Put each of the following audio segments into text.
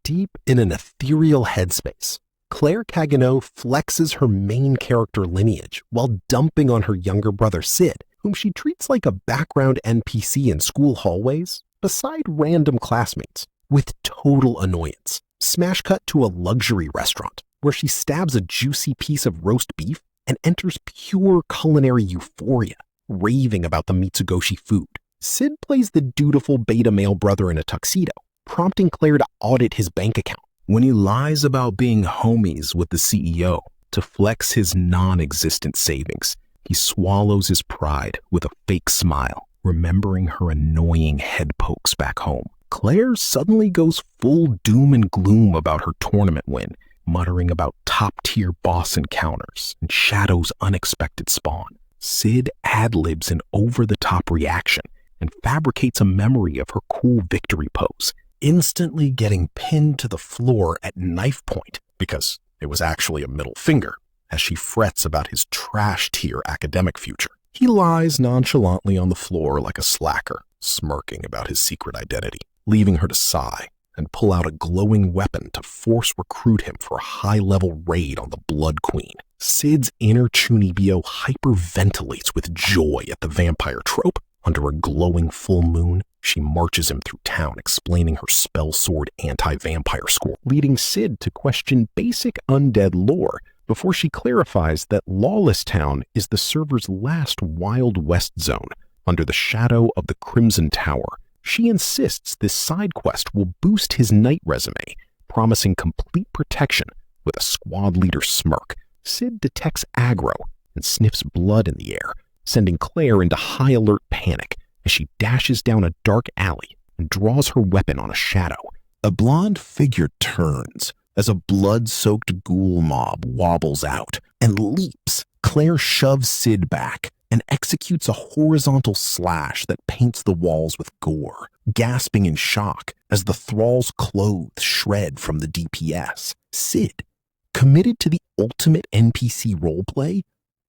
Deep in an ethereal headspace, Claire Kagenou flexes her main character lineage while dumping on her younger brother Cid, whom she treats like a background NPC in school hallways beside random classmates, with total annoyance. Smash cut to a luxury restaurant where she stabs a juicy piece of roast beef and enters pure culinary euphoria, raving about the Mitsugoshi food. Cid plays the dutiful beta male brother in a tuxedo, prompting Claire to audit his bank account. When he lies about being homies with the CEO to flex his non-existent savings, he swallows his pride with a fake smile, remembering her annoying head pokes back home. Claire suddenly goes full doom and gloom about her tournament win, muttering about top-tier boss encounters and Shadow's unexpected spawn. Cid ad-libs an over-the-top reaction and fabricates a memory of her cool victory pose, instantly getting pinned to the floor at knife point because it was actually a middle finger, as she frets about his trash-tier academic future. He lies nonchalantly on the floor like a slacker, smirking about his secret identity, leaving her to sigh and pull out a glowing weapon to force recruit him for a high-level raid on the Blood Queen. Cid's inner Chunibyo hyperventilates with joy at the vampire trope. Under a glowing full moon, she marches him through town explaining her spell sword anti-vampire score, leading Cid to question basic undead lore before she clarifies that Lawless Town is the server's last Wild West zone under the shadow of the Crimson Tower. She insists this side quest will boost his knight resume, promising complete protection with a squad leader smirk. Cid detects aggro and sniffs blood in the air, sending Claire into high alert panic as she dashes down a dark alley and draws her weapon on a shadow. A blonde figure turns as a blood-soaked ghoul mob wobbles out and leaps. Claire shoves Cid back and executes a horizontal slash that paints the walls with gore, gasping in shock as the thrall's clothes shred from the DPS. Cid, committed to the ultimate NPC roleplay,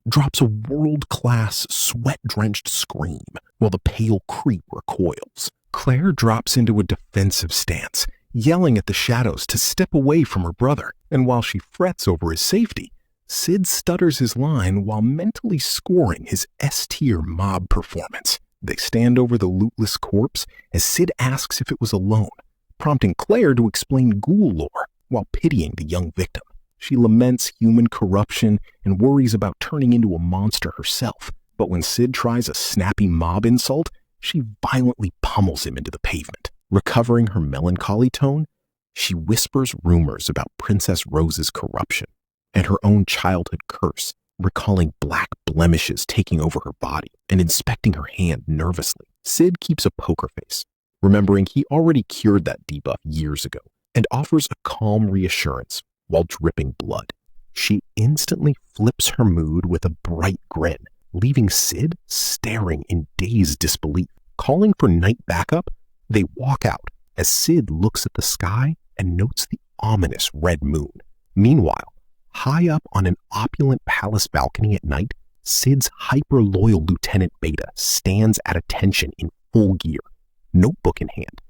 drops a world-class, sweat-drenched scream while the pale creep recoils. Claire drops into a defensive stance, yelling at the shadows to step away from her brother, and while she frets over his safety, Cid stutters his line while mentally scoring his S-tier mob performance. They stand over the lootless corpse as Cid asks if it was alone, prompting Claire to explain ghoul lore while pitying the young victim. She laments human corruption and worries about turning into a monster herself, but when Cid tries a snappy mob insult, she violently pummels him into the pavement. Recovering her melancholy tone, she whispers rumors about Princess Rose's corruption and her own childhood curse, recalling black blemishes taking over her body and inspecting her hand nervously. Cid keeps a poker face, remembering he already cured that debuff years ago, and offers a calm reassurance while dripping blood. She instantly flips her mood with a bright grin, leaving Cid staring in dazed disbelief. Calling for night backup, they walk out as Cid looks at the sky and notes the ominous red moon. Meanwhile, high up on an opulent palace balcony at night, Cid's hyper-loyal Lieutenant Beta stands at attention in full gear, notebook in hand,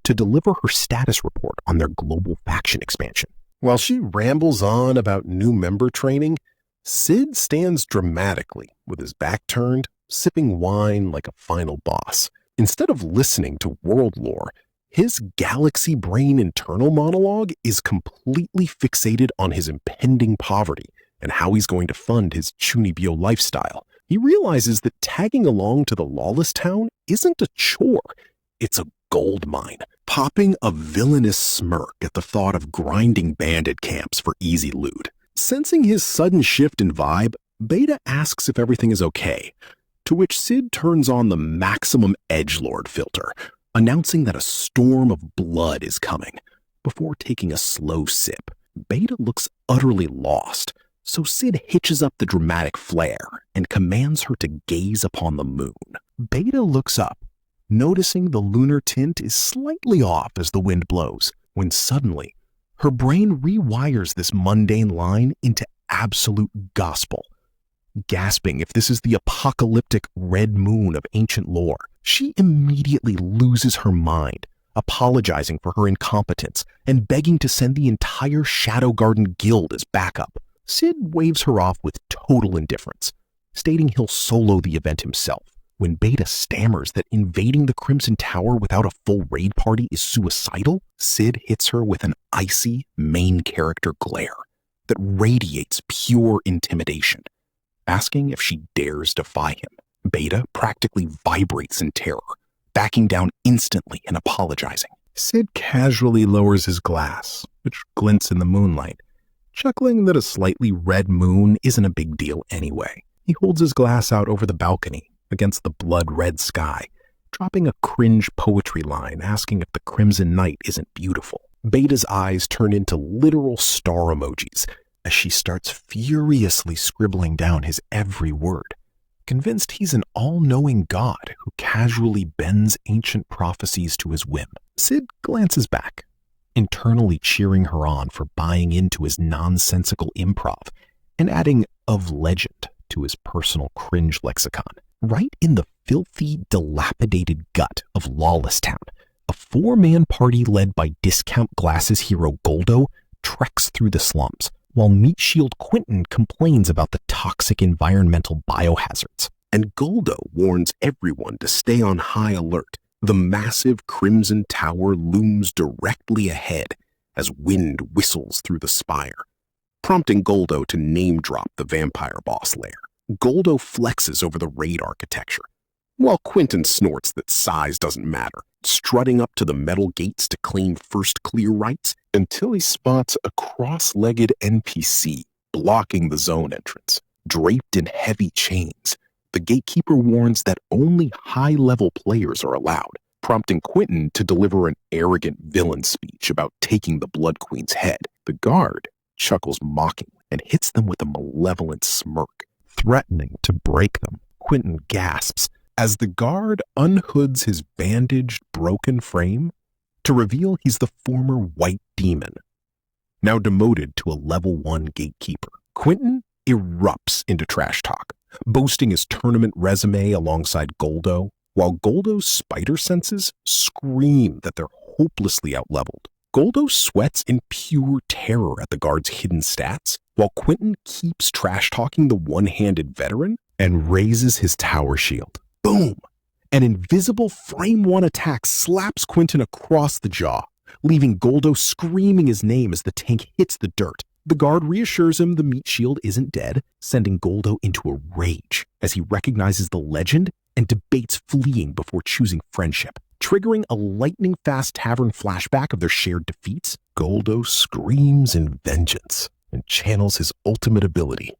to deliver her status report on their global faction expansion. While she rambles on about new member training, Cid stands dramatically with his back turned, sipping wine like a final boss. Instead of listening to world lore, his galaxy brain internal monologue is completely fixated on his impending poverty and how he's going to fund his Chunibyo lifestyle. He realizes that tagging along to the Lawless Town isn't a chore, it's a gold mine. Popping a villainous smirk at the thought of grinding bandit camps for easy loot. Sensing his sudden shift in vibe, Beta asks if everything is okay, to which Cid turns on the maximum edgelord filter, announcing that a storm of blood is coming. Before taking a slow sip, Beta looks utterly lost, so Cid hitches up the dramatic flair and commands her to gaze upon the moon. Beta looks up, noticing the lunar tint is slightly off as the wind blows, when suddenly, her brain rewires this mundane line into absolute gospel. Gasping if this is the apocalyptic red moon of ancient lore, she immediately loses her mind, apologizing for her incompetence and begging to send the entire Shadow Garden Guild as backup. Cid waves her off with total indifference, stating he'll solo the event himself. When Beta stammers that invading the Crimson Tower without a full raid party is suicidal, Cid hits her with an icy main character glare that radiates pure intimidation, asking if she dares defy him. Beta practically vibrates in terror, backing down instantly and apologizing. Cid casually lowers his glass, which glints in the moonlight, chuckling that a slightly red moon isn't a big deal anyway. He holds his glass out over the balcony against the blood-red sky, dropping a cringe poetry line asking if the crimson night isn't beautiful. Beta's eyes turn into literal star emojis as she starts furiously scribbling down his every word, convinced he's an all-knowing god who casually bends ancient prophecies to his whim. Cid glances back, internally cheering her on for buying into his nonsensical improv and adding "of legend" to his personal cringe lexicon. Right in the filthy, dilapidated gut of Lawless Town, a four-man party led by discount glasses hero Goldo treks through the slums, while Meat Shield Quentin complains about the toxic environmental biohazards. And Goldo warns everyone to stay on high alert. The massive Crimson Tower looms directly ahead as wind whistles through the spire, prompting Goldo to name-drop the vampire boss lair. Goldo flexes over the raid architecture, while Quentin snorts that size doesn't matter, strutting up to the metal gates to claim first clear rights until he spots a cross-legged NPC blocking the zone entrance. Draped in heavy chains, the gatekeeper warns that only high-level players are allowed, prompting Quentin to deliver an arrogant villain speech about taking the Blood Queen's head. The guard chuckles mockingly and hits them with a malevolent smirk, threatening to break them. Quentin gasps as the guard unhoods his bandaged, broken frame to reveal he's the former White Demon, now demoted to a level 1 gatekeeper. Quentin erupts into trash talk, boasting his tournament resume alongside Goldo, while Goldo's spider senses scream that they're hopelessly outleveled. Goldo sweats in pure terror at the guard's hidden stats, while Quentin keeps trash-talking the one-handed veteran and raises his tower shield. Boom! An invisible frame 1 attack slaps Quentin across the jaw, leaving Goldo screaming his name as the tank hits the dirt. The guard reassures him the meat shield isn't dead, sending Goldo into a rage as he recognizes the legend and debates fleeing before choosing friendship. Triggering a lightning-fast tavern flashback of their shared defeats, Goldo screams in vengeance and channels his ultimate ability,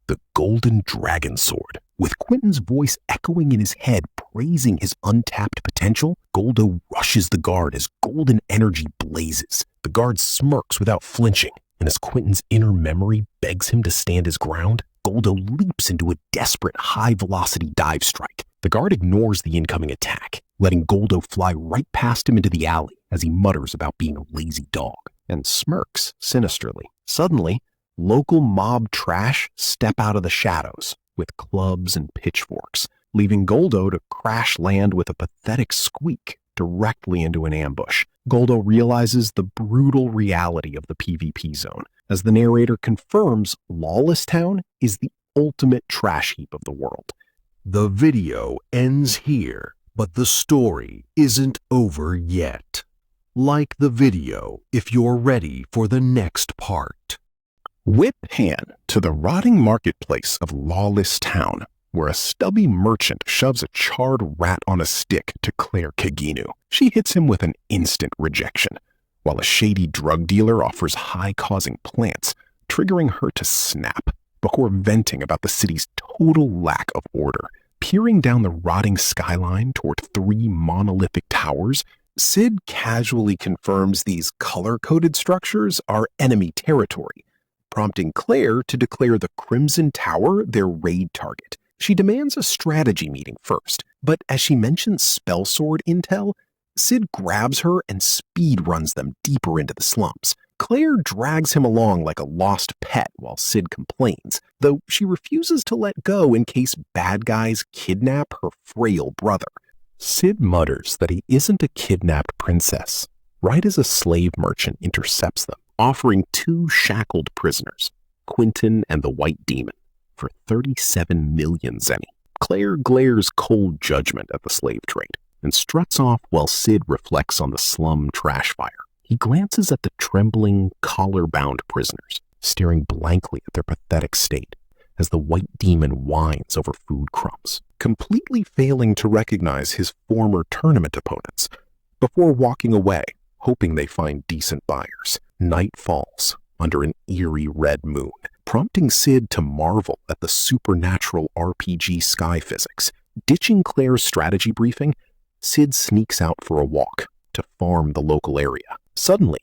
the Golden Dragon Sword. With Quentin's voice echoing in his head praising his untapped potential, Goldo rushes the guard as golden energy blazes. The guard smirks without flinching, and as Quentin's inner memory begs him to stand his ground, Goldo leaps into a desperate high-velocity dive strike. The guard ignores the incoming attack, letting Goldo fly right past him into the alley as he mutters about being a lazy dog and smirks sinisterly. Suddenly, local mob trash step out of the shadows with clubs and pitchforks, leaving Goldo to crash land with a pathetic squeak directly into an ambush. Goldo realizes the brutal reality of the PvP zone as the narrator confirms Lawless Town is the ultimate trash heap of the world. The video ends here, but the story isn't over yet. Like the video if you're ready for the next part. Whip pan to the rotting marketplace of Lawless Town, where a stubby merchant shoves a charred rat on a stick to Cid Kagenou. She hits him with an instant rejection, while a shady drug dealer offers high-causing plants, triggering her to snap before venting about the city's total lack of order. Peering down the rotting skyline toward 3 monolithic towers, Cid casually confirms these color-coded structures are enemy territory, prompting Claire to declare the Crimson Tower their raid target. She demands a strategy meeting first, but as she mentions spellsword intel, Cid grabs her and speed runs them deeper into the slums. Claire drags him along like a lost pet while Cid complains, though she refuses to let go in case bad guys kidnap her frail brother. Cid mutters that he isn't a kidnapped princess, right as a slave merchant intercepts them, offering 2 shackled prisoners, Quentin and the White Demon, for 37 million zenny. Claire glares cold judgment at the slave trade and struts off while Cid reflects on the slum trash fire. He glances at the trembling, collar-bound prisoners, staring blankly at their pathetic state as the White Demon whines over food crumbs, completely failing to recognize his former tournament opponents before walking away, hoping they find decent buyers. Night falls under an eerie red moon, prompting Cid to marvel at the supernatural RPG sky physics. Ditching Claire's strategy briefing, Cid sneaks out for a walk to farm the local area. Suddenly,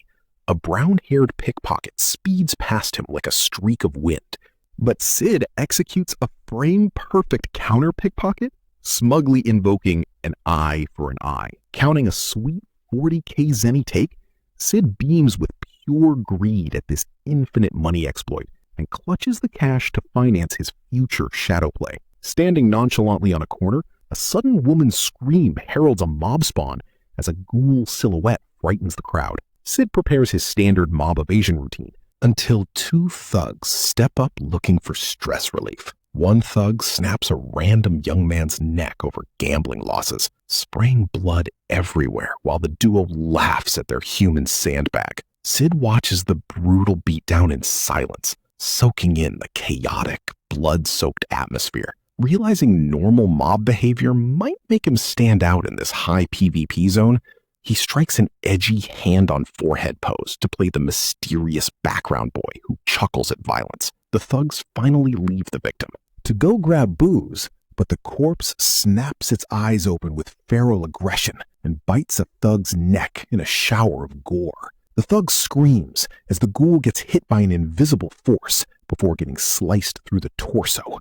a brown-haired pickpocket speeds past him like a streak of wind, but Cid executes a frame-perfect counter-pickpocket, smugly invoking an eye for an eye. Counting a sweet 40k zenny take, Cid beams with pure greed at this infinite money exploit and clutches the cash to finance his future shadow play. Standing nonchalantly on a corner, a sudden woman's scream heralds a mob spawn as a ghoul silhouette frightens the crowd. Cid prepares his standard mob evasion routine until 2 thugs step up looking for stress relief. One thug snaps a random young man's neck over gambling losses, spraying blood everywhere while the duo laughs at their human sandbag. Cid watches the brutal beatdown in silence, soaking in the chaotic, blood-soaked atmosphere. Realizing normal mob behavior might make him stand out in this high PvP zone, he strikes an edgy hand-on-forehead pose to play the mysterious background boy who chuckles at violence. The thugs finally leave the victim to go grab booze, but the corpse snaps its eyes open with feral aggression and bites a thug's neck in a shower of gore. The thug screams as the ghoul gets hit by an invisible force before getting sliced through the torso,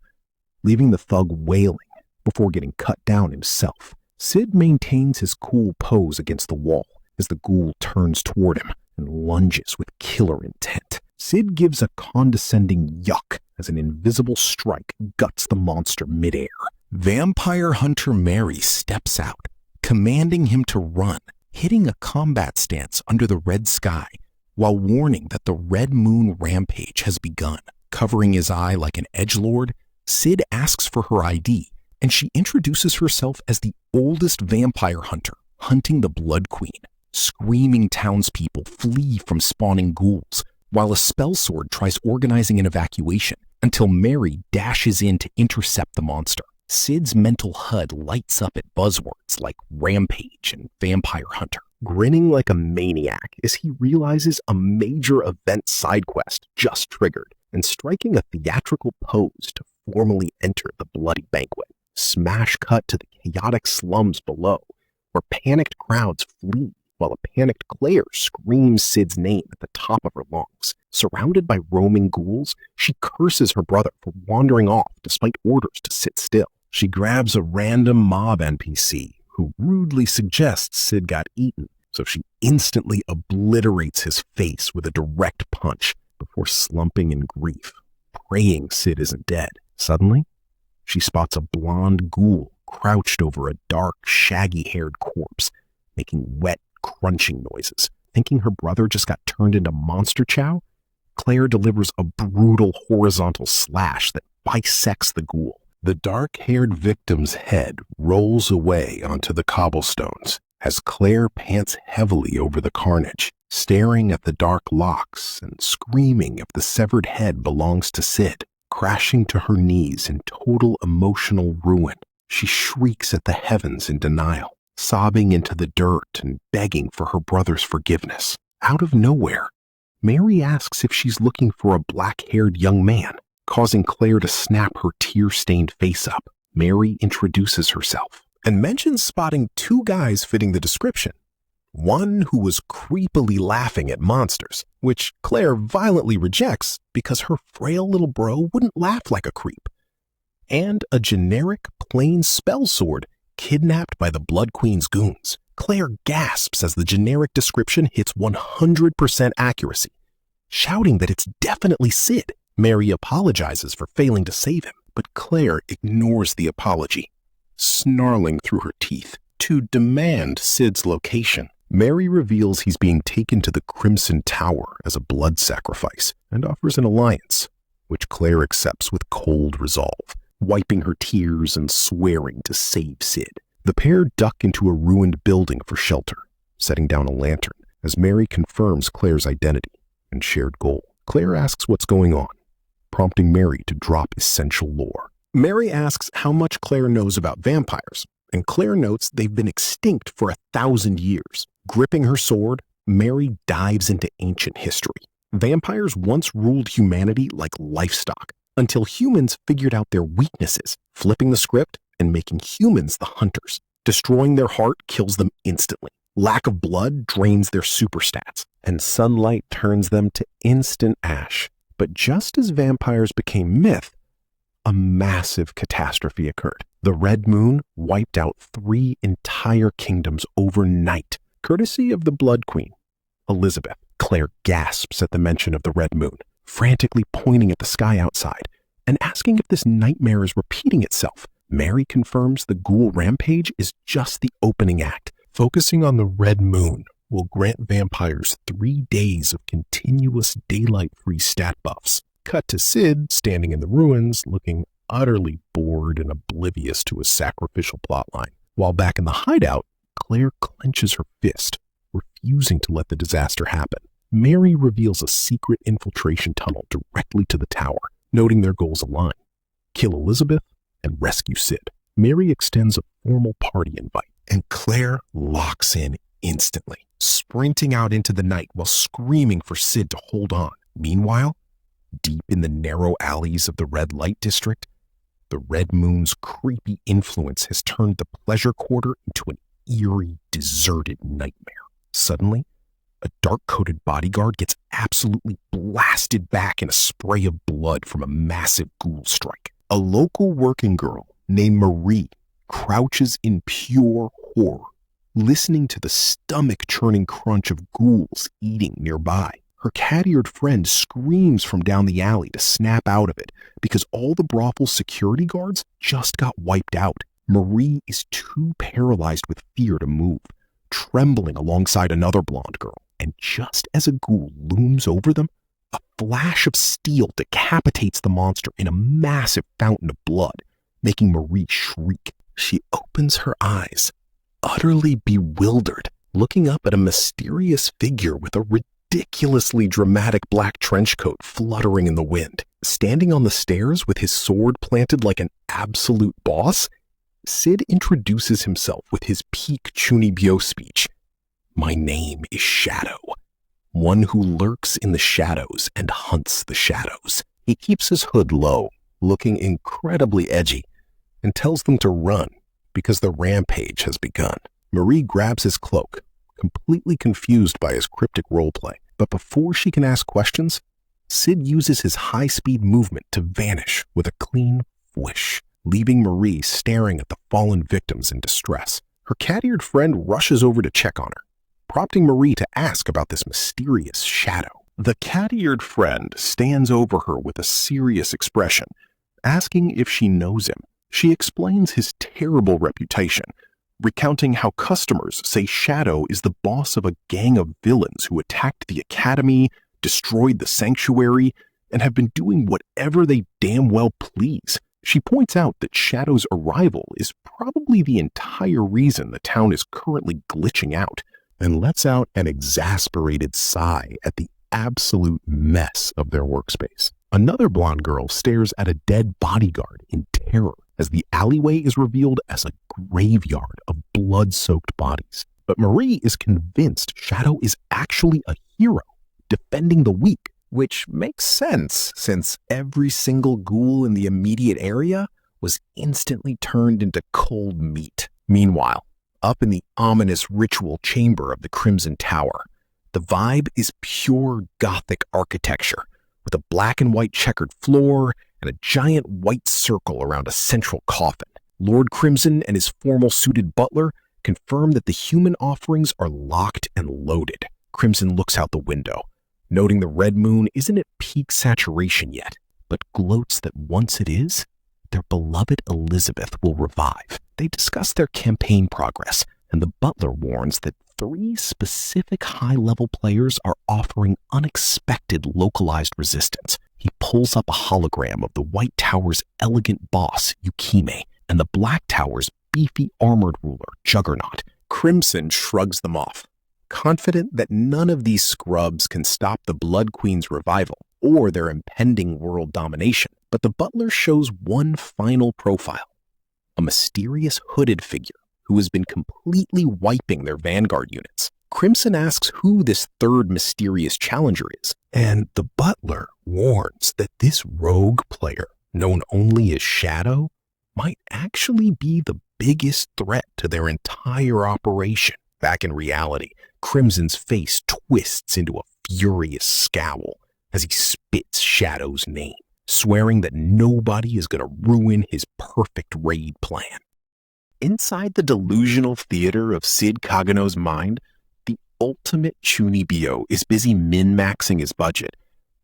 leaving the thug wailing before getting cut down himself. Cid maintains his cool pose against the wall as the ghoul turns toward him and lunges with killer intent. Cid gives a condescending yuck as an invisible strike guts the monster midair. Vampire Hunter Mary steps out, commanding him to run, hitting a combat stance under the red sky while warning that the Red Moon Rampage has begun. Covering his eye like an edgelord, Cid asks for her ID, and she introduces herself as the oldest vampire hunter hunting the Blood Queen. Screaming townspeople flee from spawning ghouls, while a spell sword tries organizing an evacuation until Mary dashes in to intercept the monster. Cid's mental HUD lights up at buzzwords like Rampage and Vampire Hunter, grinning like a maniac as he realizes a major event side quest just triggered and striking a theatrical pose to formally enter the bloody banquet. Smash cut to the chaotic slums below, where panicked crowds flee while a panicked Claire screams Cid's name at the top of her lungs. Surrounded by roaming ghouls, she curses her brother for wandering off despite orders to sit still. She grabs a random mob NPC who rudely suggests Cid got eaten, so she instantly obliterates his face with a direct punch before slumping in grief, praying Cid isn't dead. Suddenly, she spots a blonde ghoul crouched over a dark, shaggy-haired corpse, making wet, crunching noises. Thinking her brother just got turned into monster chow, Claire delivers a brutal horizontal slash that bisects the ghoul. The dark-haired victim's head rolls away onto the cobblestones as Claire pants heavily over the carnage, staring at the dark locks and screaming if the severed head belongs to Cid. Crashing to her knees in total emotional ruin, she shrieks at the heavens in denial, sobbing into the dirt and begging for her brother's forgiveness. Out of nowhere, Mary asks if she's looking for a black-haired young man, causing Claire to snap her tear-stained face up. Mary introduces herself and mentions spotting 2 guys fitting the description. One who was creepily laughing at monsters, which Claire violently rejects because her frail little bro wouldn't laugh like a creep. And a generic, plain spell sword kidnapped by the Blood Queen's goons. Claire gasps as the generic description hits 100% accuracy, shouting that it's definitely Cid. Mary apologizes for failing to save him, but Claire ignores the apology, snarling through her teeth. to demand Cid's location. Mary reveals he's being taken to the Crimson Tower as a blood sacrifice and offers an alliance, which Claire accepts with cold resolve, wiping her tears and swearing to save Cid. The pair duck into a ruined building for shelter, setting down a lantern as Mary confirms Claire's identity and shared goal. Claire asks what's going on, prompting Mary to drop essential lore. Mary asks how much Claire knows about vampires, and Claire notes they've been extinct for 1,000 years. Gripping her sword, Mary dives into ancient history. Vampires once ruled humanity like livestock, until humans figured out their weaknesses, flipping the script and making humans the hunters. Destroying their heart kills them instantly. Lack of blood drains their superstats, and sunlight turns them to instant ash. But just as vampires became myth, a massive catastrophe occurred. The Red Moon wiped out 3 entire kingdoms overnight, courtesy of the Blood Queen, Elizabeth. Claire gasps at the mention of the Red Moon, frantically pointing at the sky outside and asking if this nightmare is repeating itself. Mary confirms the ghoul rampage is just the opening act. Focusing on the Red Moon will grant vampires 3 days of continuous daylight-free stat buffs. Cut to Cid standing in the ruins, looking utterly bored and oblivious to a sacrificial plotline. While back in the hideout, Claire clenches her fist, refusing to let the disaster happen. Mary reveals a secret infiltration tunnel directly to the tower, noting their goals align: kill Elizabeth and rescue Cid. Mary extends a formal party invite, and Claire locks in instantly, sprinting out into the night while screaming for Cid to hold on. Meanwhile, deep in the narrow alleys of the Red Light District, the Red Moon's creepy influence has turned the pleasure quarter into an eerie, deserted nightmare. Suddenly, a dark-coated bodyguard gets absolutely blasted back in a spray of blood from a massive ghoul strike. A local working girl named Marie crouches in pure horror, listening to the stomach-churning crunch of ghouls eating nearby. Her cat-eared friend screams from down the alley to snap out of it because all the brothel's security guards just got wiped out. Marie is too paralyzed with fear to move, trembling alongside another blonde girl. And just as a ghoul looms over them, a flash of steel decapitates the monster in a massive fountain of blood, making Marie shriek. She opens her eyes, utterly bewildered, looking up at a mysterious figure with a ridiculously dramatic black trench coat fluttering in the wind. Standing on the stairs with his sword planted like an absolute boss, Cid introduces himself with his peak Chunibyo speech. "My name is Shadow, one who lurks in the shadows and hunts the shadows." He keeps his hood low, looking incredibly edgy, and tells them to run because the rampage has begun. Marie grabs his cloak, completely confused by his cryptic roleplay. But before she can ask questions, Cid uses his high-speed movement to vanish with a clean whoosh, leaving Marie staring at the fallen victims in distress. Her cat-eared friend rushes over to check on her, prompting Marie to ask about this mysterious shadow. The cat-eared friend stands over her with a serious expression, asking if she knows him. She explains his terrible reputation, recounting how customers say Shadow is the boss of a gang of villains who attacked the academy, destroyed the sanctuary, and have been doing whatever they damn well please. She points out that Shadow's arrival is probably the entire reason the town is currently glitching out, and lets out an exasperated sigh at the absolute mess of their workspace. Another blonde girl stares at a dead bodyguard in terror as the alleyway is revealed as a graveyard of blood-soaked bodies. But Marie is convinced Shadow is actually a hero, defending the weak, which makes sense since every single ghoul in the immediate area was instantly turned into cold meat. Meanwhile, up in the ominous ritual chamber of the Crimson Tower, the vibe is pure Gothic architecture, with a black and white checkered floor and a giant white circle around a central coffin. Lord Crimson and his formal-suited butler confirm that the human offerings are locked and loaded. Crimson looks out the window, noting the Red Moon isn't at peak saturation yet, but gloats that once it is, their beloved Elizabeth will revive. They discuss their campaign progress, and the butler warns that 3 specific high-level players are offering unexpected localized resistance. He pulls up a hologram of the White Tower's elegant boss, Yukime, and the Black Tower's beefy armored ruler, Juggernaut. Crimson shrugs them off, confident that none of these scrubs can stop the Blood Queen's revival or their impending world domination. But the butler shows one final profile, a mysterious hooded figure who has been completely wiping their vanguard units. Crimson asks who this third mysterious challenger is, and the butler warns that this rogue player, known only as Shadow, might actually be the biggest threat to their entire operation. Back in reality, Crimson's face twists into a furious scowl as he spits Shadow's name, swearing that nobody is going to ruin his perfect raid plan. Inside the delusional theater of Cid Kagenou's mind, the ultimate Chunibyo is busy min-maxing his budget,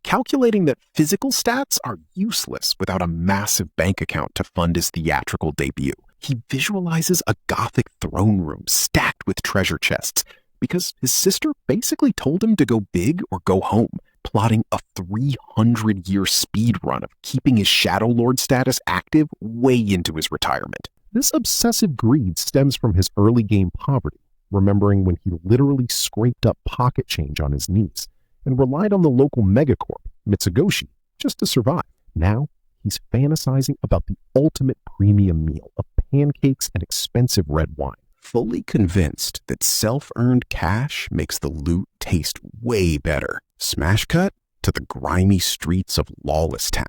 calculating that physical stats are useless without a massive bank account to fund his theatrical debut. He visualizes a gothic throne room stacked with treasure chests because his sister basically told him to go big or go home, plotting a 300-year speed run of keeping his Shadow Lord status active way into his retirement. This obsessive greed stems from his early game poverty, remembering when he literally scraped up pocket change on his knees and relied on the local megacorp, Mitsugoshi, just to survive. Now, he's fantasizing about the ultimate premium meal of pancakes and expensive red wine, fully convinced that self-earned cash makes the loot taste way better. Smash cut to the grimy streets of Lawless Town,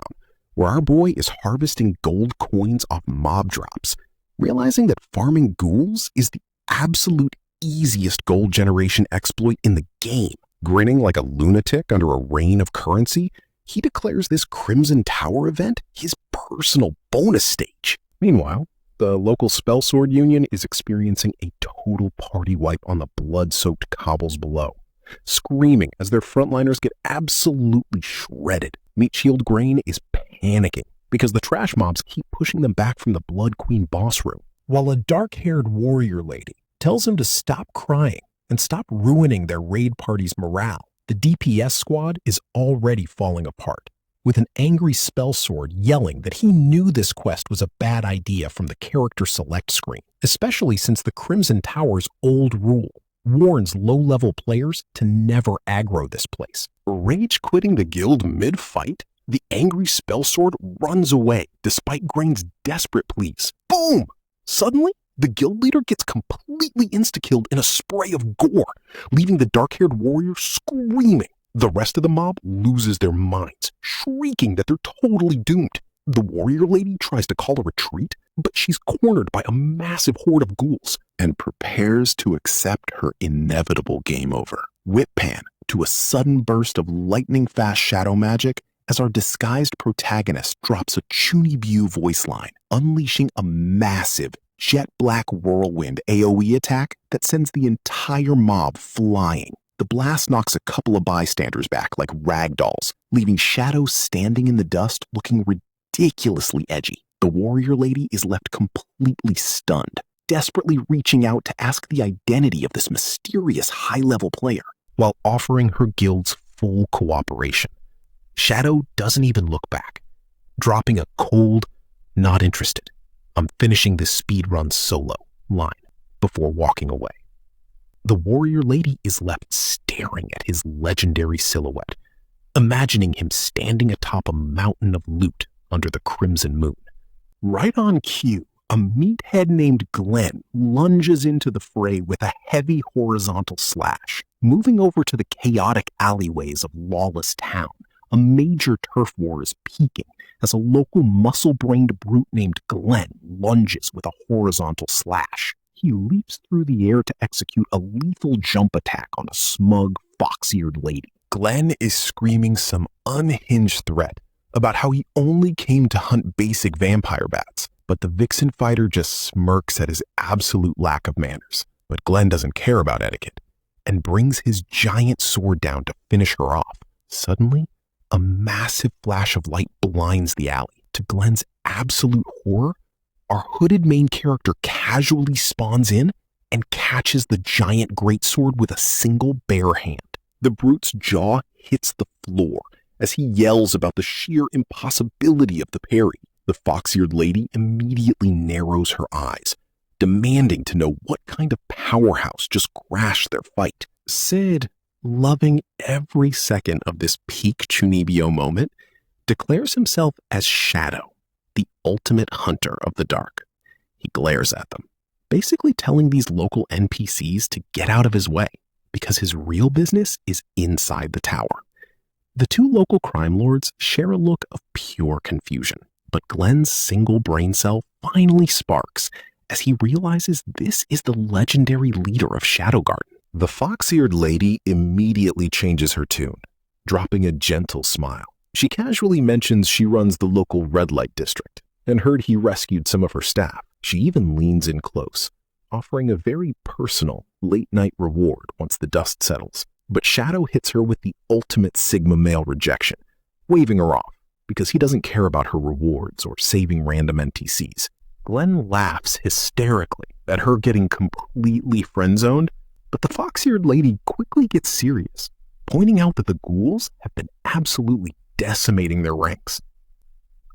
where our boy is harvesting gold coins off mob drops, realizing that farming ghouls is the absolute easiest gold generation exploit in the game. Grinning like a lunatic under a rain of currency, he declares this Crimson Tower event his personal bonus stage. Meanwhile, the local spell sword union is experiencing a total party wipe on the blood-soaked cobbles below, screaming as their frontliners get absolutely shredded. Meat Shield Grain is panicking because the trash mobs keep pushing them back from the Blood Queen boss room, while a dark-haired warrior lady tells him to stop crying and stop ruining their raid party's morale. The DPS squad is already falling apart, with an angry spell sword yelling that he knew this quest was a bad idea from the character select screen, especially since the Crimson Tower's old rule warns low-level players to never aggro this place. Rage quitting the guild mid-fight, the angry spell sword runs away despite Grain's desperate pleas. Boom! Suddenly, the guild leader gets completely insta-killed in a spray of gore, leaving the dark-haired warrior screaming. The rest of the mob loses their minds, shrieking that they're totally doomed. The warrior lady tries to call a retreat, but she's cornered by a massive horde of ghouls and prepares to accept her inevitable game over. Whip pan to a sudden burst of lightning-fast shadow magic as our disguised protagonist drops a Chunibyo voice line, unleashing a massive jet-black whirlwind AoE attack that sends the entire mob flying. The blast knocks a couple of bystanders back like ragdolls, leaving Shadow standing in the dust looking ridiculously edgy. The warrior lady is left completely stunned, desperately reaching out to ask the identity of this mysterious high-level player, while offering her guild's full cooperation. Shadow doesn't even look back, dropping a cold, "Not interested. I'm finishing this speedrun solo" line before walking away. The warrior lady is left staring at his legendary silhouette, imagining him standing atop a mountain of loot under the crimson moon. Right on cue, a meathead named Glenn lunges into the fray with a heavy horizontal slash, moving over to the chaotic alleyways of Lawless Town. A major turf war is peaking as a local muscle-brained brute named Glenn lunges with a horizontal slash. He leaps through the air to execute a lethal jump attack on a smug, fox-eared lady. Glenn is screaming some unhinged threat about how he only came to hunt basic vampire bats, but the vixen fighter just smirks at his absolute lack of manners. But Glenn doesn't care about etiquette and brings his giant sword down to finish her off. Suddenly, a massive flash of light blinds the alley. To Glenn's absolute horror, our hooded main character casually spawns in and catches the giant greatsword with a single bare hand. The brute's jaw hits the floor as he yells about the sheer impossibility of the parry. The fox-eared lady immediately narrows her eyes, demanding to know what kind of powerhouse just crashed their fight. Cid, loving every second of this peak Chunibyo moment, declares himself as Shadow, the ultimate hunter of the dark. He glares at them, basically telling these local NPCs to get out of his way, because his real business is inside the tower. The two local crime lords share a look of pure confusion, but Glenn's single brain cell finally sparks as he realizes this is the legendary leader of Shadow Garden. The fox-eared lady immediately changes her tune, dropping a gentle smile. She casually mentions she runs the local red light district and heard he rescued some of her staff. She even leans in close, offering a very personal late-night reward once the dust settles. But Shadow hits her with the ultimate Sigma male rejection, waving her off because he doesn't care about her rewards or saving random NPCs. Glenn laughs hysterically at her getting completely friend-zoned, but the fox-eared lady quickly gets serious, pointing out that the ghouls have been absolutely decimating their ranks.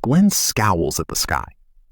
Glenn scowls at the sky,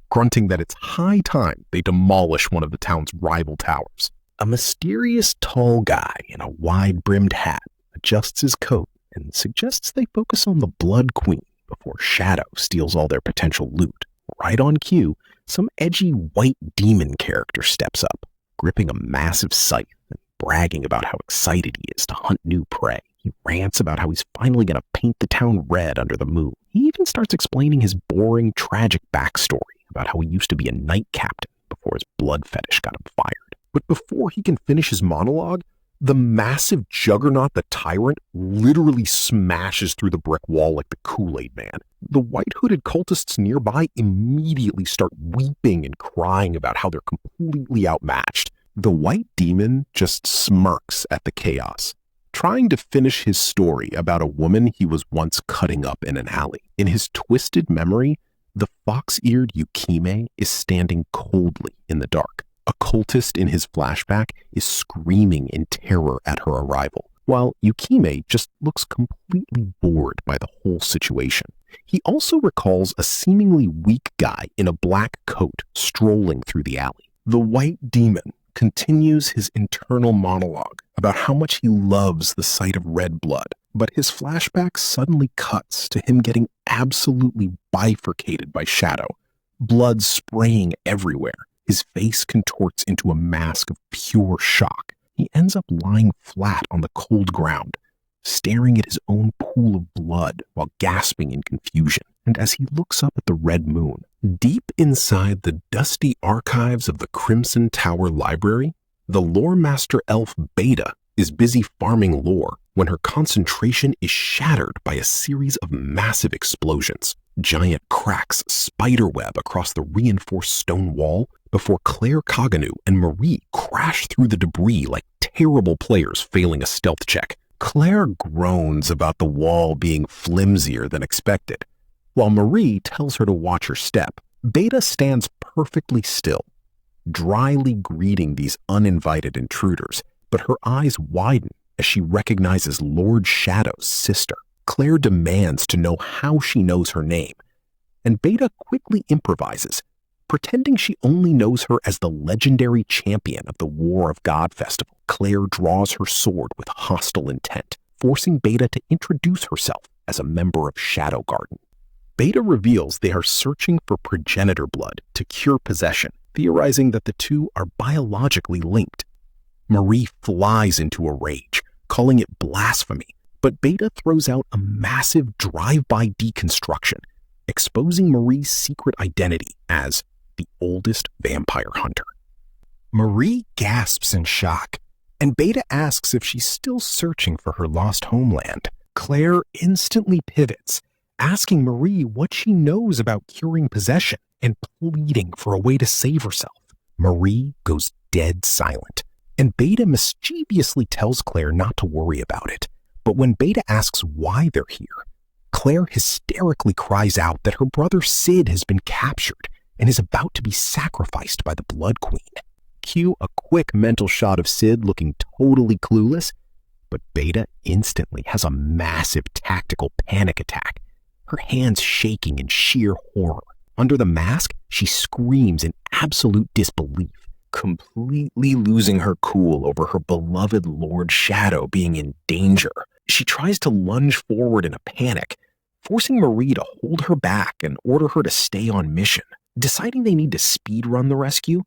grunting that it's high time they demolish one of the town's rival towers. A mysterious tall guy in a wide-brimmed hat adjusts his coat and suggests they focus on the Blood Queen before Shadow steals all their potential loot. Right on cue, some edgy white demon character steps up, gripping a massive scythe and bragging about how excited he is to hunt new prey. He rants about how he's finally going to paint the town red under the moon. He even starts explaining his boring, tragic backstory about how he used to be a knight captain before his blood fetish got him fired. But before he can finish his monologue, the massive juggernaut, the tyrant, literally smashes through the brick wall like the Kool-Aid Man. The white-hooded cultists nearby immediately start weeping and crying about how they're completely outmatched. The white demon just smirks at the chaos, trying to finish his story about a woman he was once cutting up in an alley. In his twisted memory, the fox-eared Yukime is standing coldly in the dark. A cultist in his flashback is screaming in terror at her arrival, while Yukime just looks completely bored by the whole situation. He also recalls a seemingly weak guy in a black coat strolling through the alley. The white demon continues his internal monologue about how much he loves the sight of red blood, but his flashback suddenly cuts to him getting absolutely bifurcated by Shadow, blood spraying everywhere. His face contorts into a mask of pure shock. He ends up lying flat on the cold ground, staring at his own pool of blood while gasping in confusion. And as he looks up at the red moon, deep inside the dusty archives of the Crimson Tower Library, the lore master elf Beta is busy farming lore when her concentration is shattered by a series of massive explosions. Giant cracks spiderweb across the reinforced stone wall before Cid Kagenou and Marie crash through the debris like terrible players failing a stealth check. Claire groans about the wall being flimsier than expected, while Marie tells her to watch her step. Beta stands perfectly still, dryly greeting these uninvited intruders, but her eyes widen as she recognizes Lord Shadow's sister. Claire demands to know how she knows her name, and Beta quickly improvises, pretending she only knows her as the legendary champion of the War of God Festival. Claire draws her sword with hostile intent, forcing Beta to introduce herself as a member of Shadow Garden. Beta reveals they are searching for progenitor blood to cure possession, theorizing that the two are biologically linked. Marie flies into a rage, calling it blasphemy, but Beta throws out a massive drive-by deconstruction, exposing Marie's secret identity as the oldest vampire hunter. Marie gasps in shock, and Beta asks if she's still searching for her lost homeland. Claire instantly pivots, asking Marie what she knows about curing possession and pleading for a way to save herself. Marie goes dead silent, and Beta mischievously tells Claire not to worry about it. But when Beta asks why they're here, Claire hysterically cries out that her brother Cid has been captured and is about to be sacrificed by the Blood Queen. Cue a quick mental shot of Cid looking totally clueless, but Beta instantly has a massive tactical panic attack, her hands shaking in sheer horror. Under the mask, she screams in absolute disbelief, completely losing her cool over her beloved Lord Shadow being in danger. She tries to lunge forward in a panic, forcing Marie to hold her back and order her to stay on mission. Deciding they need to speedrun the rescue,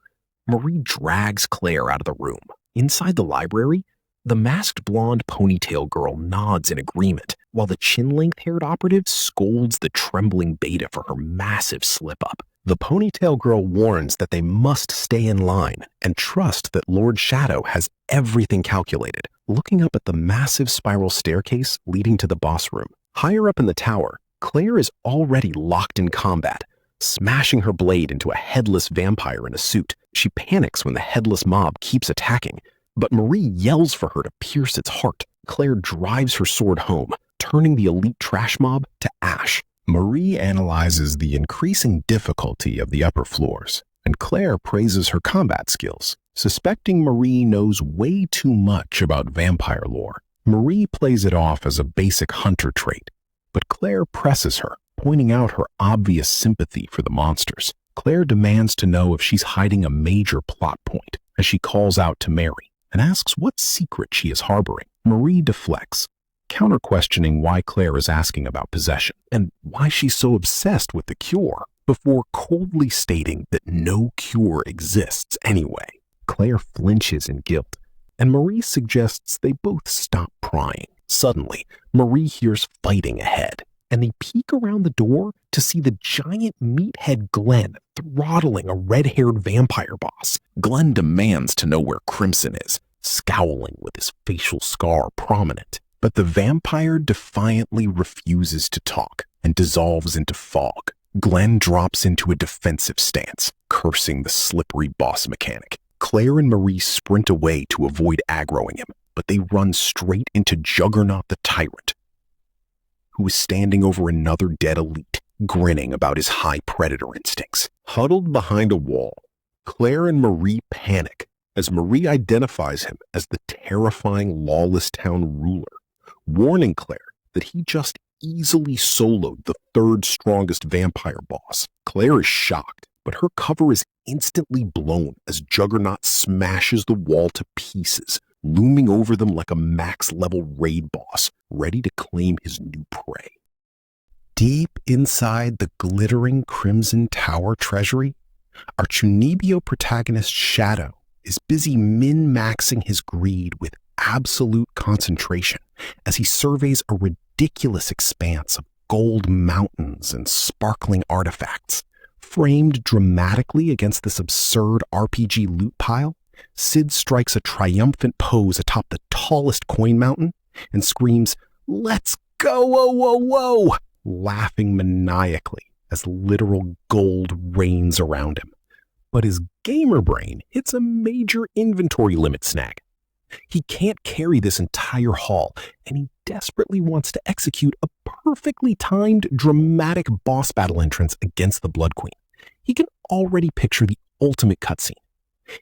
Marie drags Claire out of the room. Inside the library, the masked blonde ponytail girl nods in agreement, while the chin-length-haired operative scolds the trembling Beta for her massive slip-up. The ponytail girl warns that they must stay in line and trust that Lord Shadow has everything calculated, looking up at the massive spiral staircase leading to the boss room. Higher up in the tower, Claire is already locked in combat, smashing her blade into a headless vampire in a suit. She panics when the headless mob keeps attacking, but Marie yells for her to pierce its heart. Claire drives her sword home, turning the elite trash mob to ash. Marie analyzes the increasing difficulty of the upper floors, and Claire praises her combat skills, suspecting Marie knows way too much about vampire lore. Marie plays it off as a basic hunter trait, but Claire presses her, pointing out her obvious sympathy for the monsters. Claire demands to know if she's hiding a major plot point as she calls out to Mary and asks what secret she is harboring. Marie deflects, counter-questioning why Claire is asking about possession and why she's so obsessed with the cure, before coldly stating that no cure exists anyway. Claire flinches in guilt, and Marie suggests they both stop prying. Suddenly, Marie hears fighting ahead, and they peek around the door to see the giant meathead Glenn throttling a red-haired vampire boss. Glenn demands to know where Crimson is, scowling with his facial scar prominent. But the vampire defiantly refuses to talk and dissolves into fog. Glenn drops into a defensive stance, cursing the slippery boss mechanic. Claire and Marie sprint away to avoid aggroing him, but they run straight into Juggernaut the Tyrant, who is standing over another dead elite, grinning about his high predator instincts. Huddled behind a wall, Claire and Marie panic as Marie identifies him as the terrifying Lawless Town ruler, warning Claire that he just easily soloed the third strongest vampire boss. Claire is shocked, but her cover is instantly blown as Juggernaut smashes the wall to pieces, looming over them like a max-level raid boss, ready to claim his new prey. Deep inside the glittering Crimson Tower treasury, our Chunibyo protagonist Shadow is busy min-maxing his greed with absolute concentration as he surveys a ridiculous expanse of gold mountains and sparkling artifacts. Framed dramatically against this absurd RPG loot pile, Cid strikes a triumphant pose atop the tallest coin mountain and screams, "Let's go, whoa, whoa, whoa!" laughing maniacally as literal gold rains around him. But his gamer brain hits a major inventory limit snag. He can't carry this entire haul, and he desperately wants to execute a perfectly timed, dramatic boss battle entrance against the Blood Queen. He can already picture the ultimate cutscene.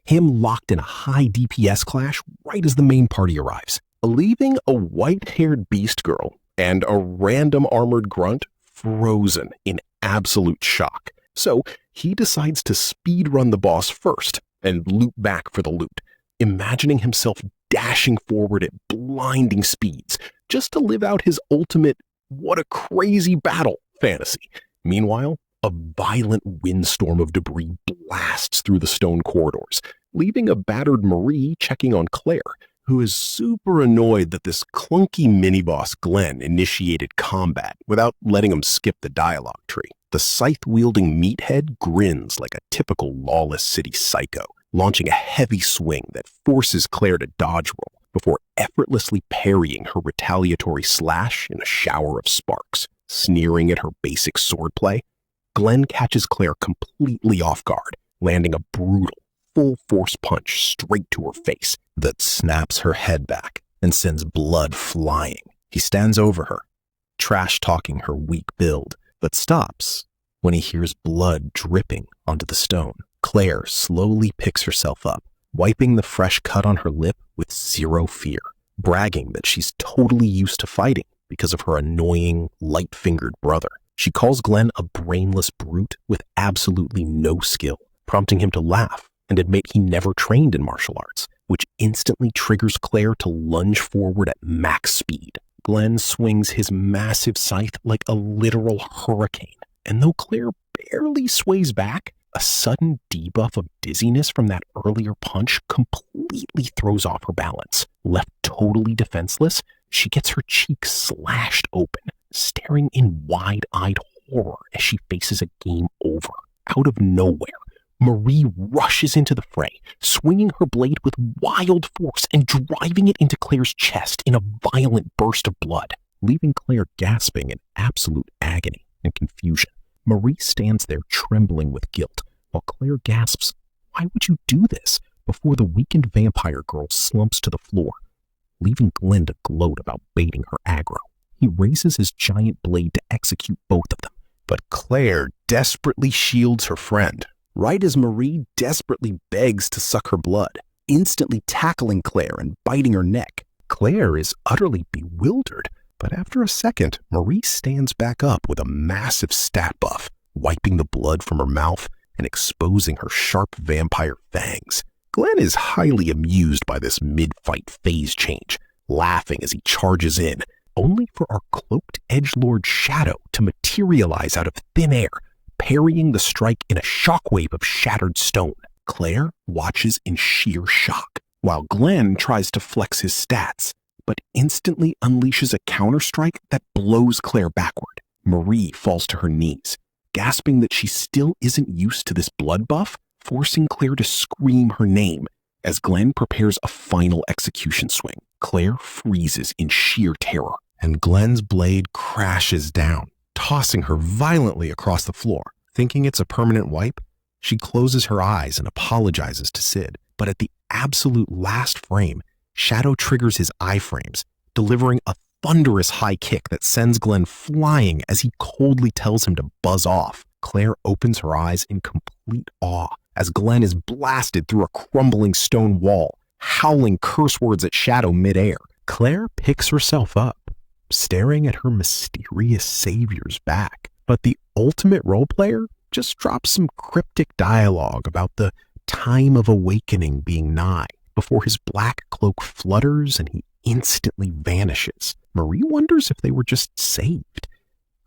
Him locked in a high DPS clash right as the main party arrives, leaving a white-haired beast girl and a random armored grunt frozen in absolute shock. So he decides to speedrun the boss first and loop back for the loot, imagining himself dashing forward at blinding speeds just to live out his ultimate "what a crazy battle" fantasy. Meanwhile, a violent windstorm of debris blasts through the stone corridors, leaving a battered Marie checking on Claire, who is super annoyed that this clunky mini-boss Glenn initiated combat without letting him skip the dialogue tree. The scythe-wielding meathead grins like a typical lawless city psycho, launching a heavy swing that forces Claire to dodge roll before effortlessly parrying her retaliatory slash in a shower of sparks. Sneering at her basic swordplay, Glenn catches Claire completely off guard, landing a brutal, full-force punch straight to her face that snaps her head back and sends blood flying. He stands over her, trash-talking her weak build, but stops when he hears blood dripping onto the stone. Claire slowly picks herself up, wiping the fresh cut on her lip with zero fear, bragging that she's totally used to fighting because of her annoying, light-fingered brother. She calls Glenn a brainless brute with absolutely no skill, prompting him to laugh and admit he never trained in martial arts, which instantly triggers Claire to lunge forward at max speed. Glenn swings his massive scythe like a literal hurricane, and though Claire barely sways back, a sudden debuff of dizziness from that earlier punch completely throws off her balance. Left totally defenseless, she gets her cheek slashed open, staring in wide-eyed horror as she faces a game over. Out of nowhere, Marie rushes into the fray, swinging her blade with wild force and driving it into Claire's chest in a violent burst of blood, leaving Claire gasping in absolute agony and confusion. Marie stands there trembling with guilt, while Claire gasps, "Why would you do this?" before the weakened vampire girl slumps to the floor, leaving Glenn to gloat about baiting her aggro. He raises his giant blade to execute both of them, but Claire desperately shields her friend, right as Marie desperately begs to suck her blood, instantly tackling Claire and biting her neck. Claire is utterly bewildered, but after a second, Marie stands back up with a massive stat buff, wiping the blood from her mouth and exposing her sharp vampire fangs. Glenn is highly amused by this mid-fight phase change, laughing as he charges in, only for our cloaked edgelord Shadow to materialize out of thin air, parrying the strike in a shockwave of shattered stone. Claire watches in sheer shock, while Glenn tries to flex his stats, but instantly unleashes a counterstrike that blows Claire backward. Marie falls to her knees, gasping that she still isn't used to this blood buff, forcing Claire to scream her name as Glenn prepares a final execution swing. Claire freezes in sheer terror, and Glenn's blade crashes down, tossing her violently across the floor. Thinking it's a permanent wipe, she closes her eyes and apologizes to Cid. But at the absolute last frame, Shadow triggers his iframes, delivering a thunderous high kick that sends Glenn flying as he coldly tells him to buzz off. Claire opens her eyes in complete awe as Glenn is blasted through a crumbling stone wall, howling curse words at Shadow midair. Claire picks herself up, staring at her mysterious savior's back. But the ultimate role player just drops some cryptic dialogue about the time of awakening being nigh before his black cloak flutters and he instantly vanishes. Marie wonders if they were just saved,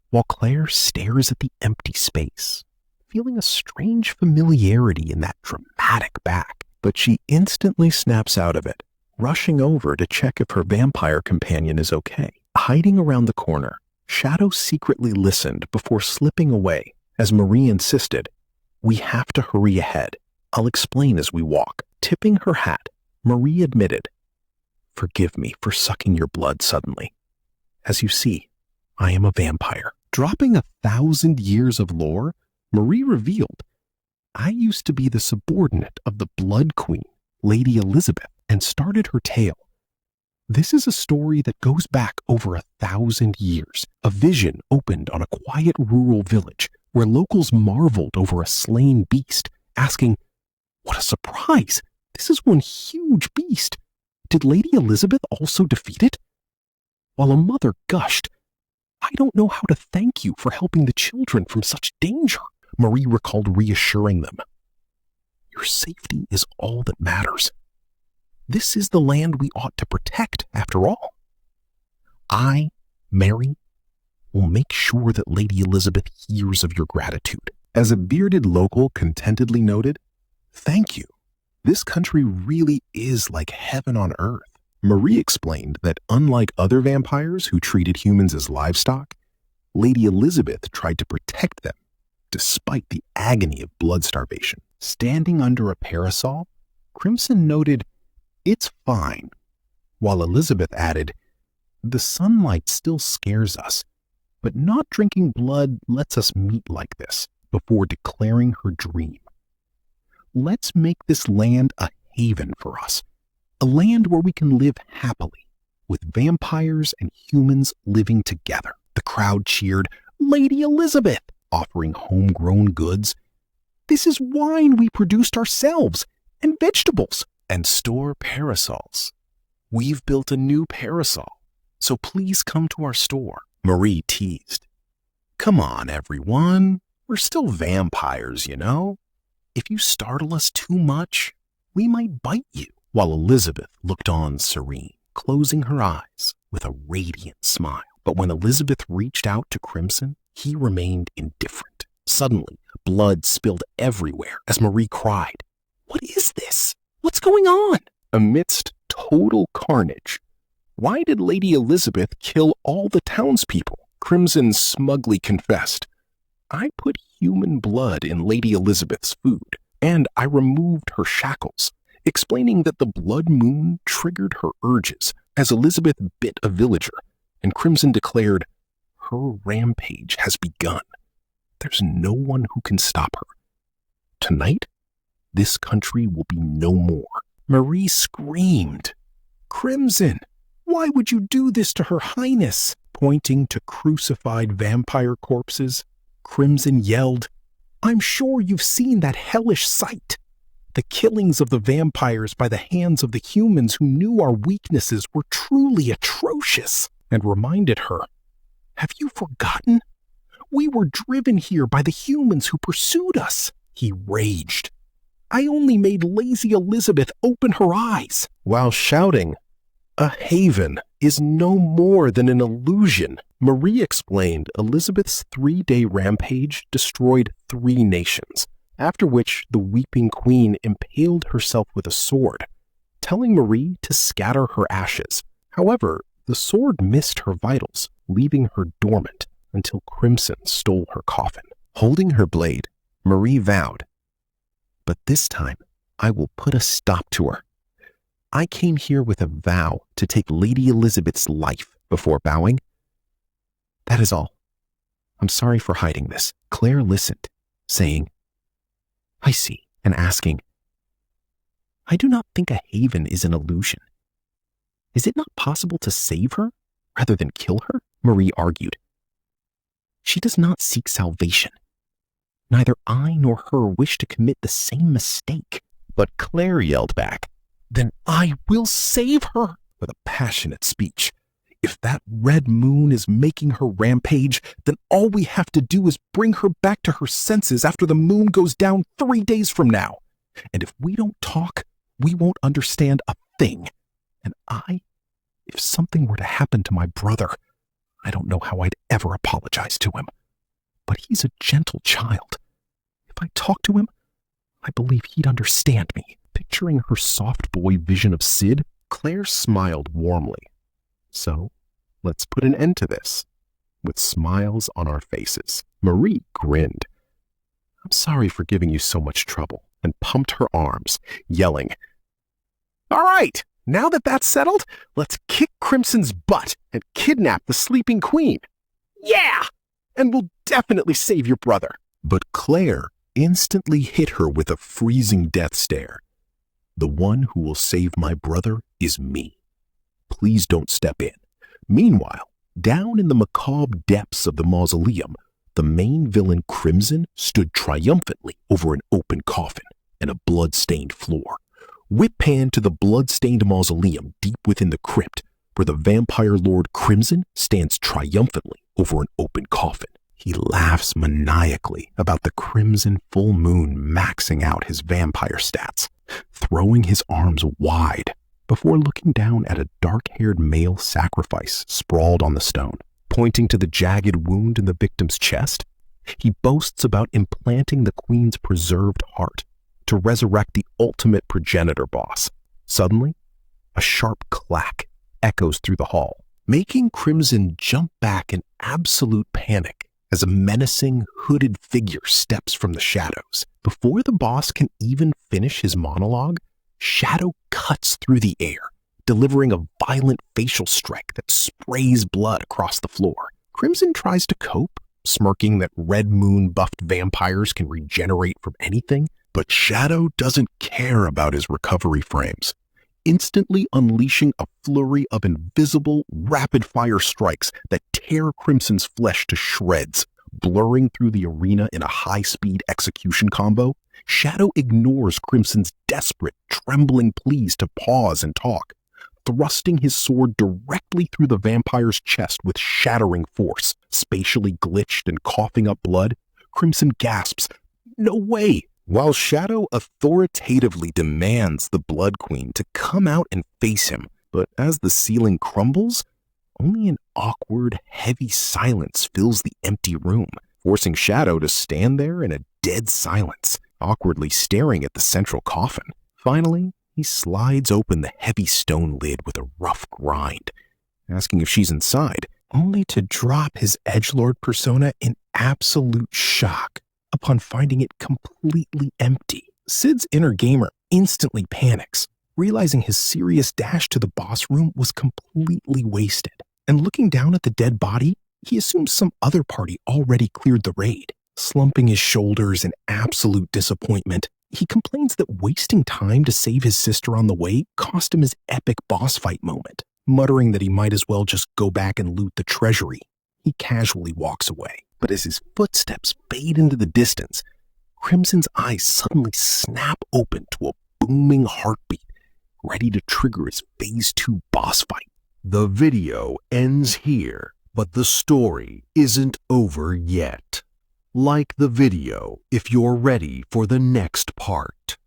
while Claire stares at the empty space, feeling a strange familiarity in that dramatic back. But she instantly snaps out of it, rushing over to check if her vampire companion is okay. Hiding around the corner, Shadow secretly listened before slipping away as Marie insisted, "We have to hurry ahead. I'll explain as we walk." Tipping her hat, Marie admitted, "Forgive me for sucking your blood suddenly. As you see, I am a vampire." Dropping 1,000 years of lore, Marie revealed, "I used to be the subordinate of the Blood Queen, Lady Elizabeth, and started her tale. This is a story that goes back over 1,000 years. A vision opened on a quiet rural village where locals marveled over a slain beast, asking, 'What a surprise! This is one huge beast. Did Lady Elizabeth also defeat it?' While a mother gushed, 'I don't know how to thank you for helping the children from such danger.' Marie recalled reassuring them, 'Your safety is all that matters. This is the land we ought to protect, after all. I, Mary, will make sure that Lady Elizabeth hears of your gratitude.' As a bearded local contentedly noted, 'Thank you. This country really is like heaven on earth.' Marie explained that unlike other vampires who treated humans as livestock, Lady Elizabeth tried to protect them despite the agony of blood starvation. Standing under a parasol, Crimson noted, 'It's fine,' while Elizabeth added, 'The sunlight still scares us, but not drinking blood lets us meet like this,' before declaring her dream. 'Let's make this land a haven for us, a land where we can live happily, with vampires and humans living together.' The crowd cheered, 'Lady Elizabeth,' offering homegrown goods. 'This is wine we produced ourselves, and vegetables. and store parasols. We've built a new parasol, so please come to our store, Marie teased. Come on, everyone. We're still vampires, you know? If you startle us too much, we might bite you. While Elizabeth looked on serene, closing her eyes with a radiant smile. But when Elizabeth reached out to Crimson, he remained indifferent. Suddenly, blood spilled everywhere as Marie cried, "What is this? What's going on?" Amidst total carnage, why did Lady Elizabeth kill all the townspeople? Crimson smugly confessed, I put human blood in Lady Elizabeth's food, and I removed her shackles, explaining that the blood moon triggered her urges as Elizabeth bit a villager, and Crimson declared, her rampage has begun. There's no one who can stop her. Tonight, this country will be no more. Marie screamed, Crimson, why would you do this to Her Highness? Pointing to crucified vampire corpses, Crimson yelled, I'm sure you've seen that hellish sight. The killings of the vampires by the hands of the humans who knew our weaknesses were truly atrocious, and reminded her, have you forgotten? We were driven here by the humans who pursued us. He raged. I only made lazy Elizabeth open her eyes, while shouting, a haven is no more than an illusion. Marie explained Elizabeth's 3-day rampage destroyed 3 nations, after which the weeping queen impaled herself with a sword, telling Marie to scatter her ashes. However, the sword missed her vitals, leaving her dormant until Crimson stole her coffin. Holding her blade, Marie vowed, but this time I will put a stop to her. I came here with a vow to take Lady Elizabeth's life before bowing. That is all. I'm sorry for hiding this. Claire listened, saying, I see, and asking, I do not think a haven is an illusion. Is it not possible to save her rather than kill her? Marie argued. She does not seek salvation. Neither I nor her wish to commit the same mistake. But Claire yelled back, then I will save her, with a passionate speech. If that red moon is making her rampage, then all we have to do is bring her back to her senses after the moon goes down 3 days from now. And if we don't talk, we won't understand a thing. And if something were to happen to my brother, I don't know how I'd ever apologize to him. But he's a gentle child. If I talked to him, I believe he'd understand me. Picturing her soft boy vision of Cid, Claire smiled warmly. So, let's put an end to this, with smiles on our faces. Marie grinned. I'm sorry for giving you so much trouble, and pumped her arms, yelling, all right, now that that's settled, let's kick Crimson's butt and kidnap the sleeping queen. Yeah! And we'll definitely save your brother. But Claire instantly hit her with a freezing death stare. The one who will save my brother is me. Please don't step in. Meanwhile, down in the macabre depths of the mausoleum, the main villain Crimson stood triumphantly over an open coffin and a blood-stained floor. Whip pan to the blood-stained mausoleum deep within the crypt, where the vampire lord Crimson stands triumphantly over an open coffin. He laughs maniacally about the crimson full moon maxing out his vampire stats, throwing his arms wide before looking down at a dark-haired male sacrifice sprawled on the stone. Pointing to the jagged wound in the victim's chest, he boasts about implanting the queen's preserved heart to resurrect the ultimate progenitor boss. Suddenly, a sharp clack echoes through the hall, making Crimson jump back in absolute panic as a menacing, hooded figure steps from the shadows. Before the boss can even finish his monologue, Shadow cuts through the air, delivering a violent facial strike that sprays blood across the floor. Crimson tries to cope, smirking that red moon buffed vampires can regenerate from anything, but Shadow doesn't care about his recovery frames, instantly unleashing a flurry of invisible, rapid-fire strikes that tear Crimson's flesh to shreds, blurring through the arena in a high-speed execution combo, Shadow ignores Crimson's desperate, trembling pleas to pause and talk, thrusting his sword directly through the vampire's chest with shattering force. Spatially glitched and coughing up blood, Crimson gasps, "No way!" while Shadow authoritatively demands the Blood Queen to come out and face him. But as the ceiling crumbles, only an awkward, heavy silence fills the empty room, forcing Shadow to stand there in a dead silence, awkwardly staring at the central coffin. Finally, he slides open the heavy stone lid with a rough grind, asking if she's inside, only to drop his edgelord persona in absolute shock upon finding it completely empty. Cid's inner gamer instantly panics, realizing his serious dash to the boss room was completely wasted. And looking down at the dead body, he assumes some other party already cleared the raid. Slumping his shoulders in absolute disappointment, he complains that wasting time to save his sister on the way cost him his epic boss fight moment. Muttering that he might as well just go back and loot the treasury, he casually walks away. But as his footsteps fade into the distance, Crimson's eyes suddenly snap open to a booming heartbeat, ready to trigger his Phase 2 boss fight. The video ends here, but the story isn't over yet. Like the video if you're ready for the next part.